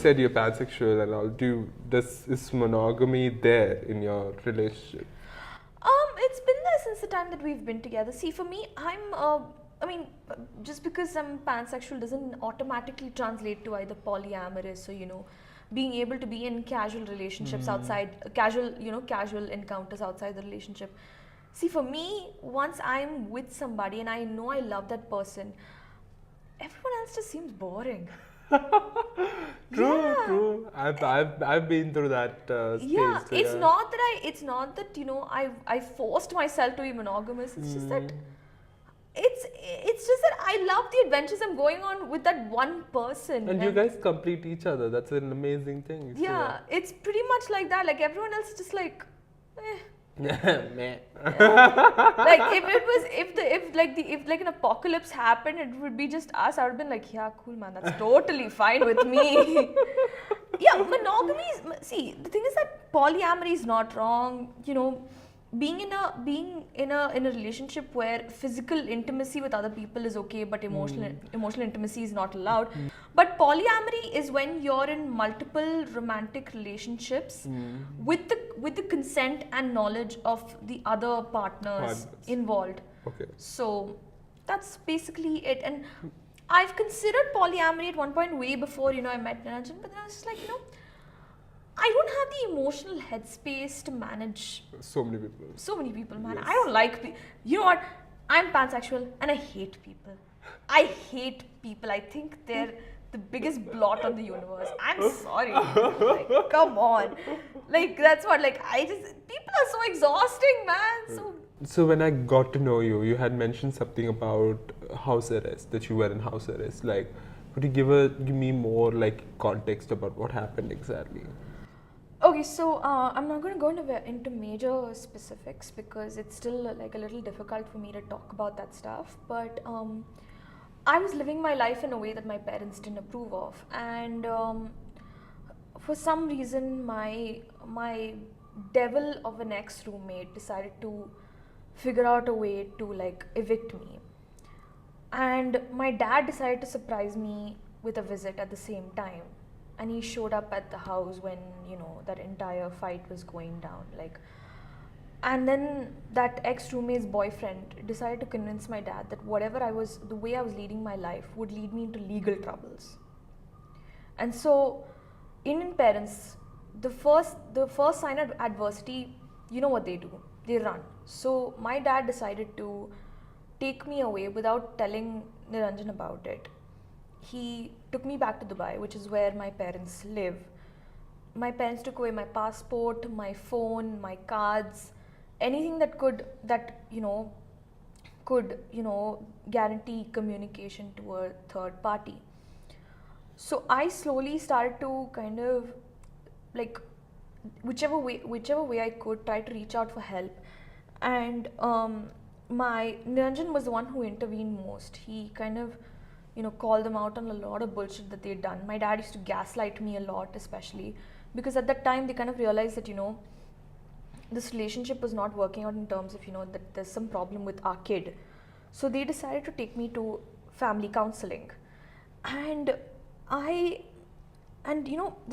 said you're pansexual and all. Is monogamy there in your relationship? It's been there since the time that we've been together. See, for me, just because I'm pansexual doesn't automatically translate to either polyamorous or, being able to be in casual relationships outside, casual encounters outside the relationship. See, for me, once I'm with somebody and I know I love that person, everyone else just seems boring. True. I've been through that stage. Yeah, too, it's not that I forced myself to be monogamous. It's just that it's just that I love the adventures I'm going on with that one person. And you guys complete each other. That's an amazing thing. Yeah, it's pretty much like that. Like everyone else is just like, eh. Meh. Like if an apocalypse happened, it would be just us. I would have been like, yeah, cool, man, that's totally fine with me. Yeah, monogamy is, see, the thing is that polyamory is not wrong. Being in a relationship where physical intimacy with other people is okay, but emotional intimacy is not allowed. But polyamory is when you're in multiple romantic relationships with the consent and knowledge of the other partners involved. Okay. So that's basically it. And I've considered polyamory at one point way before I met Niranjan, but then I was just like, I don't have the emotional headspace to manage so many people, man. Yes. I don't like people. You know what? I'm pansexual and I hate people. I think they're the biggest blot on the universe. I'm sorry. Like, come on. Like, that's what, people are so exhausting, man. So when I got to know you, you had mentioned something about house arrest, that you were in house arrest. Like, could you give me more context about what happened exactly? Okay, so I'm not going to go into major specifics because it's still a little difficult for me to talk about that stuff. But I was living my life in a way that my parents didn't approve of, and for some reason, my devil of an ex-roommate decided to figure out a way to evict me, and my dad decided to surprise me with a visit at the same time. And he showed up at the house when that entire fight was going down, and then that ex-roommate's boyfriend decided to convince my dad that the way I was leading my life would lead me into legal troubles. And so Indian parents, the first sign of adversity, you know what they do, they run. So my dad decided to take me away without telling Niranjan about it. He took me back to Dubai, which is where my parents live. My parents took away my passport, my phone, my cards, anything that could guarantee communication to a third party. So I slowly started to kind of whichever way I could try to reach out for help. And my Niranjan was the one who intervened most. He kind of call them out on a lot of bullshit that they'd done. My dad used to gaslight me a lot, especially because at that time they kind of realized that this relationship was not working out in terms of that there's some problem with our kid. So they decided to take me to family counseling, and the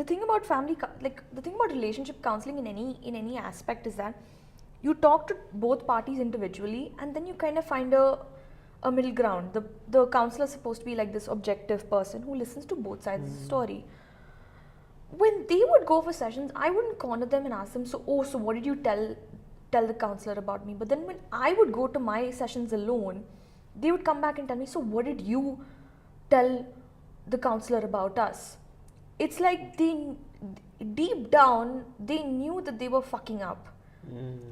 thing about the thing about relationship counseling in any aspect is that you talk to both parties individually, and then you kind of find a middle ground. The counselor is supposed to be like this objective person who listens to both sides of the story. When they would go for sessions, I wouldn't corner them and ask them, so what did you tell the counselor about me? But then when I would go to my sessions alone, they would come back and tell me, so what did you tell the counselor about us? It's like deep down, they knew that they were fucking up.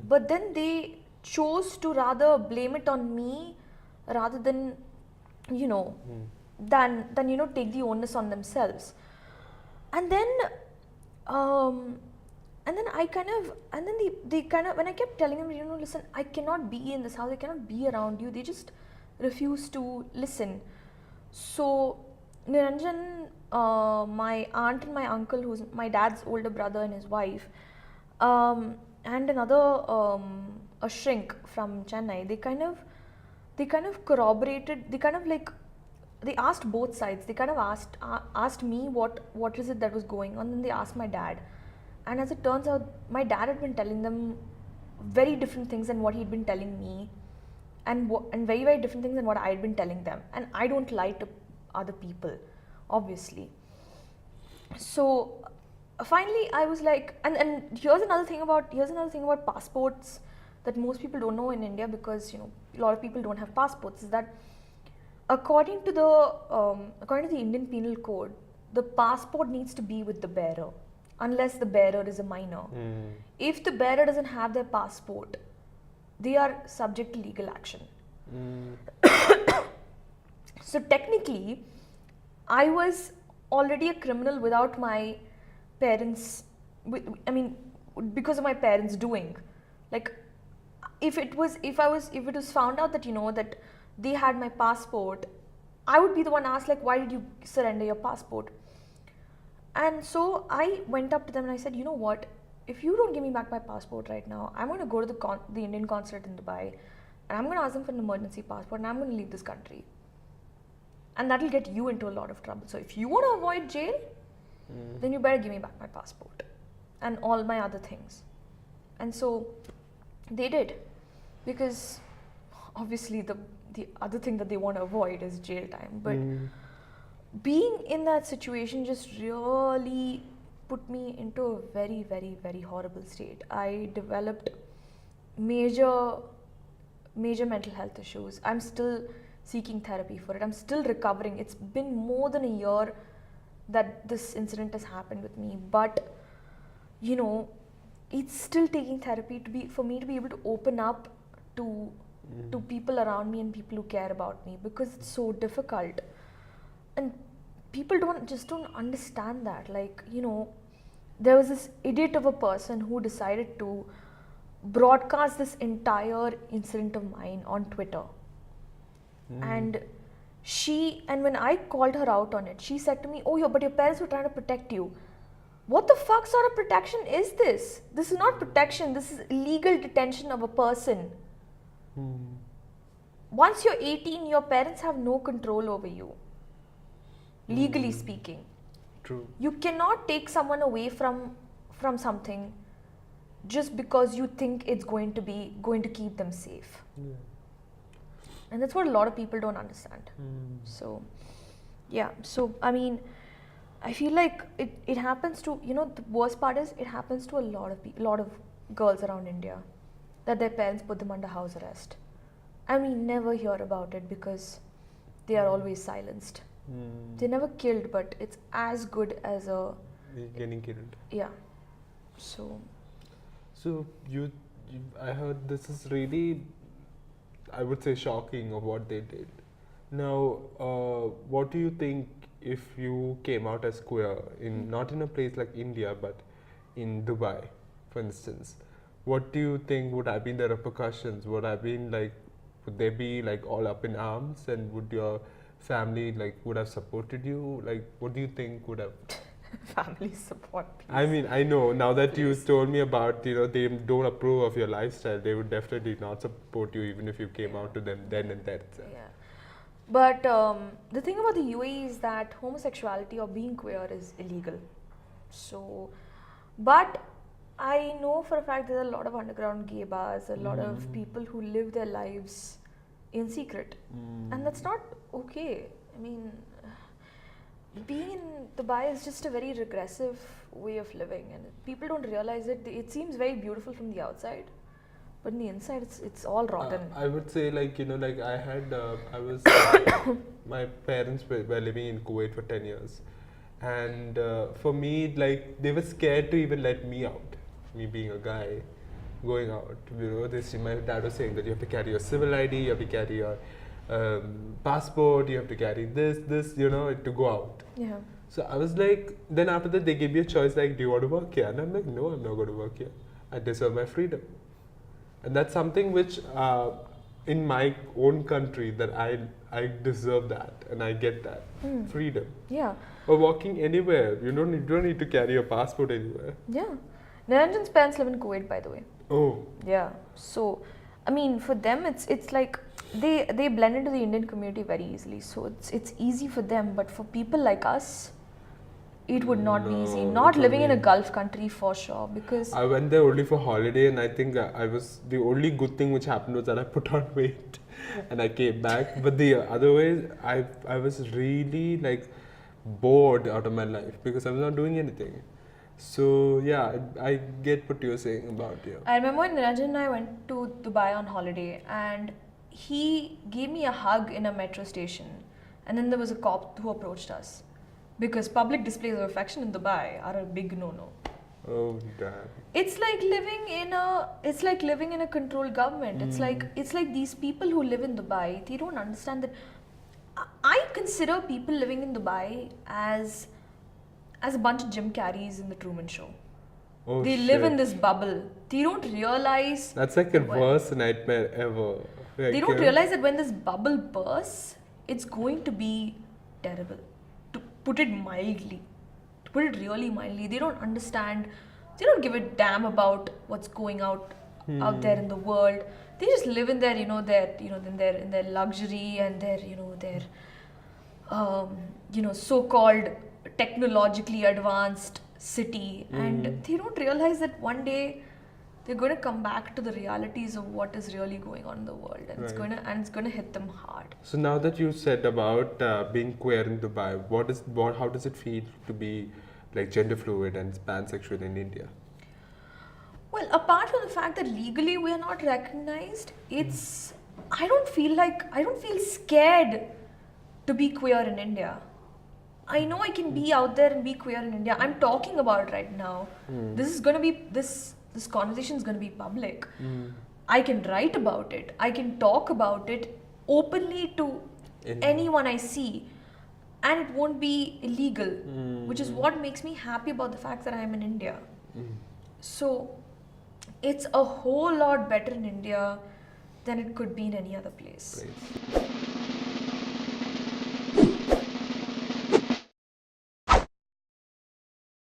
But then they chose to rather blame it on me rather than take the onus on themselves. And then they kind of when I kept telling them, listen, I cannot be in this house, I cannot be around you, they just refused to listen. So Niranjan, my aunt and my uncle, who's my dad's older brother and his wife, and another a shrink from Chennai, they kind of corroborated, they kind of they asked both sides. They kind of asked me what is it that was going on, and they asked my dad. And as it turns out, my dad had been telling them very different things than what he'd been telling me, and very very different things than what I'd been telling them. And I don't lie to other people, obviously. So finally I was like, and here's another thing about passports that most people don't know in India, because a lot of people don't have passports, is that according to the Indian Penal Code, the passport needs to be with the bearer, unless the bearer is a minor. If the bearer doesn't have their passport, they are subject to legal action. So technically, I was already a criminal without my parents. Because of my parents' doing. Like, if it was found out that that they had my passport, I would be the one asked, like, why did you surrender your passport? And so I went up to them and I said, you know what? If you don't give me back my passport right now, I'm going to go to the Indian consulate in Dubai, and I'm going to ask them for an emergency passport, and I'm going to leave this country. And that'll get you into a lot of trouble. So if you want to avoid jail, then you better give me back my passport and all my other things. And so they did, because obviously the other thing that they want to avoid is jail time. But being in that situation just really put me into a very, very, very horrible state. I developed major mental health issues. I'm still seeking therapy for it. I'm still recovering. It's been more than a year that this incident has happened with me, but it's still taking therapy for me to be able to open up to people around me and people who care about me, because it's so difficult. And people don't understand that. Like, there was this idiot of a person who decided to broadcast this entire incident of mine on Twitter. And when I called her out on it, she said to me, "Oh, but your parents were trying to protect you." What the fuck sort of protection is this? This is not protection. This is illegal detention of a person. Once you're 18, your parents have no control over you, legally speaking. True. You cannot take someone away from something just because you think it's going to keep them safe. Yeah. And that's what a lot of people don't understand. So, yeah. So, I feel like it happens to, the worst part is it happens to a lot of girls around India, that their parents put them under house arrest. And we never hear about it because they are always silenced. They're never killed, but it's as good as getting killed. Yeah. So I heard this is really, I would say, shocking of what they did. Now, what do you think if you came out as queer not in a place like India, but in Dubai, for instance? What do you think would have been the repercussions? Would they be like all up in arms, and would your family would have supported you? Like, what do you think would have? Family support, please. I mean, I know now that you told me about, they don't approve of your lifestyle, they would definitely not support you even if you came out to them then and there. Yeah. But the thing about the UAE is that homosexuality or being queer is illegal. So, but I know for a fact there are a lot of underground gay bars, a lot of people who live their lives in secret. And that's not okay. I mean, being in Dubai is just a very regressive way of living, and people don't realize it. It seems very beautiful from the outside, but in the inside it's all rotten. I would say I was my parents were living in Kuwait for 10 years, and for me, they were scared to even let me out, me being a guy going out. My dad was saying that you have to carry your civil ID, you have to carry your passport, you have to carry this, to go out. Yeah. So I was like, then after that they gave me a choice, like, do you want to work here? And I'm like, no, I'm not going to work here. I deserve my freedom. And that's something which in my own country that I deserve that, and I get that freedom. Yeah. Or walking anywhere, you don't need to carry your passport anywhere. Yeah. Niranjan's parents live in Kuwait, by the way. Oh. Yeah. So I mean, for them, it's like they blend into the Indian community very easily. So it's easy for them. But for people like us, it would not be easy. No, Not for living in a me. Gulf country for sure, because I went there only for holiday, and I think I was the only good thing which happened was that I put on weight, and I came back. But the other way, I was really like bored out of my life because I was not doing anything. So yeah, I get what you're saying about you. I remember when Niranjan and I went to Dubai on holiday, and he gave me a hug in a metro station, and then there was a cop who approached us, because public displays of affection in Dubai are a big no-no. Oh damn. It's like living in a controlled government. It's like these people who live in Dubai, they don't understand that. I consider people living in Dubai as a bunch of Jim Carreys in the Truman Show. Oh They shit. live in this bubble. They don't realize. That's like the when- worst nightmare ever. Like, They don't realize that when this bubble bursts, it's going to be terrible. To put it mildly, to put it really mildly, they don't understand. They don't give a damn about what's going out there in the world. They just live in their, in their luxury and their so-called technologically advanced city, and they don't realize that one day they're going to come back to the realities of what is really going on in the world, and Right. it's going to hit them hard. So now that you said about being queer in Dubai, how does it feel to be like gender fluid and pansexual in India? Well, apart from the fact that legally we are not recognized, I don't feel scared to be queer in India. I know I can be out there and be queer in India. I'm talking about it right now. This is going to be this conversation is going to be public. I can write about it. I can talk about it openly to anyone I see, and it won't be illegal, which is what makes me happy about the fact that I'm in India. So it's a whole lot better in India than it could be in any other place. Right.